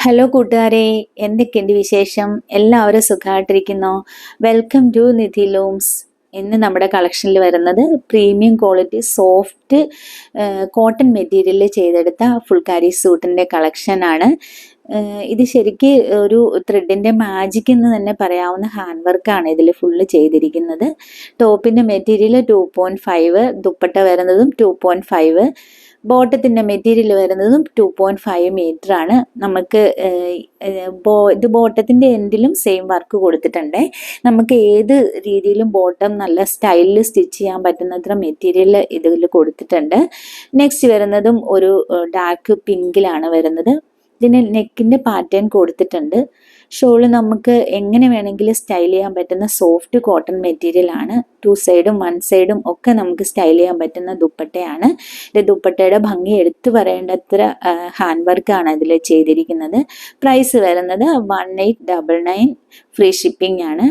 Hello കൂട്ടുകാരെ, എന്തൊക്കെയുണ്ട് വിശേഷം? എല്ലാവരും സുഖമായിട്ടിരിക്കുന്നോ? Welcome to Nidhi looms. ഇന്ന് നമ്മുടെ കളക്ഷനിൽ വരുന്നത് പ്രീമിയം ക്വാളിറ്റി സോഫ്റ്റ് കോട്ടൺ മെറ്റീരിയലിൽ ചെയ്തെടുത്ത ഫുൾക്കാരി സൂട്ടിൻ്റെ കളക്ഷനാണ്. ഇത് ശരിക്ക് ഒരു ത്രെഡിൻ്റെ മാജിക് എന്ന് തന്നെ പറയാവുന്ന ഹാൻഡ് വർക്കാണ് ഇതിൽ ഫുള്ള് ചെയ്തിരിക്കുന്നത്. ടോപ്പിൻ്റെ മെറ്റീരിയൽ 2.5, ദുപ്പട്ട വരുന്നതും 2.5, ബോട്ടത്തിൻ്റെ മെറ്റീരിയൽ വരുന്നതും 2.5 മീറ്റർ ആണ്. നമുക്ക് ഇത് ബോട്ടത്തിൻ്റെ എൻഡിലും സെയിം വർക്ക് കൊടുത്തിട്ടുണ്ട്. നമുക്ക് ഏത് രീതിയിലും ബോട്ടം നല്ല സ്റ്റൈലിൽ സ്റ്റിച്ച് ചെയ്യാൻ പറ്റുന്നത്ര മെറ്റീരിയൽ ഇതിൽ കൊടുത്തിട്ടുണ്ട്. നെക്സ്റ്റ് വരുന്നതും ഒരു ഡാർക്ക് പിങ്കിലാണ് വരുന്നത്. ഇതിന് നെക്കിൻ്റെ പാറ്റേൺ കൊടുത്തിട്ടുണ്ട്. ഷോള് നമുക്ക് എങ്ങനെ വേണമെങ്കിലും സ്റ്റൈൽ ചെയ്യാൻ പറ്റുന്ന സോഫ്റ്റ് കോട്ടൺ മെറ്റീരിയൽ ആണ്. 2 സൈഡും 1 സൈഡും ഒക്കെ നമുക്ക് സ്റ്റൈൽ ചെയ്യാൻ പറ്റുന്ന ദുപ്പട്ടയാണ്. ഇത് ദുപ്പട്ടയുടെ ഭംഗി എടുത്തു പറയേണ്ടത്ര ഹാൻഡ് വർക്കാണ് ഇതിൽ ചെയ്തിരിക്കുന്നത്. പ്രൈസ് വരുന്നത് 1899, ഫ്രീ ഷിപ്പിംഗ് ആണ്.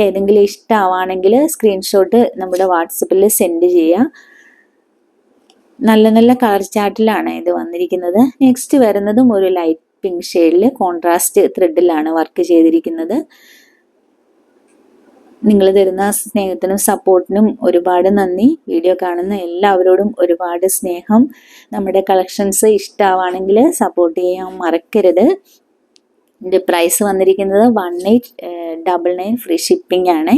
ഏതെങ്കിലും ഇഷ്ടമാണെങ്കിൽ സ്ക്രീൻഷോട്ട് നമ്മുടെ വാട്സപ്പിൽ സെൻഡ് ചെയ്യുക. നല്ല നല്ല കളർ ചാർട്ടിലാണ് ഇത് വന്നിരിക്കുന്നത്. നെക്സ്റ്റ് വരുന്നതും ഒരു ലൈറ്റ് പിങ്ക് ഷെയ്ഡിൽ കോൺട്രാസ്റ്റ് ത്രെഡിലാണ് വർക്ക് ചെയ്തിരിക്കുന്നത്. നിങ്ങൾ തരുന്ന സ്നേഹത്തിനും സപ്പോർട്ടിനും ഒരുപാട് നന്ദി. വീഡിയോ കാണുന്ന എല്ലാവരോടും ഒരുപാട് സ്നേഹം. നമ്മുടെ കളക്ഷൻസ് ഇഷ്ടമാണെങ്കിൽ സപ്പോർട്ട് ചെയ്യാൻ മറക്കരുത്. ഇതിൻ്റെ പ്രൈസ് വന്നിരിക്കുന്നത് 1899, ഫ്രീ ഷിപ്പിംഗ് ആണ്.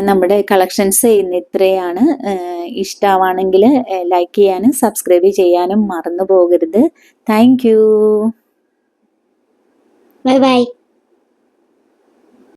നമ്മുടെ കളക്ഷൻസ് ഇന്ന് ഇത്രയാണ്. ഇഷ്ടമാണെങ്കിൽ ലൈക്ക് ചെയ്യാനും സബ്സ്ക്രൈബ് ചെയ്യാനും മറന്നു പോകരുത്. Thank you. Bye bye.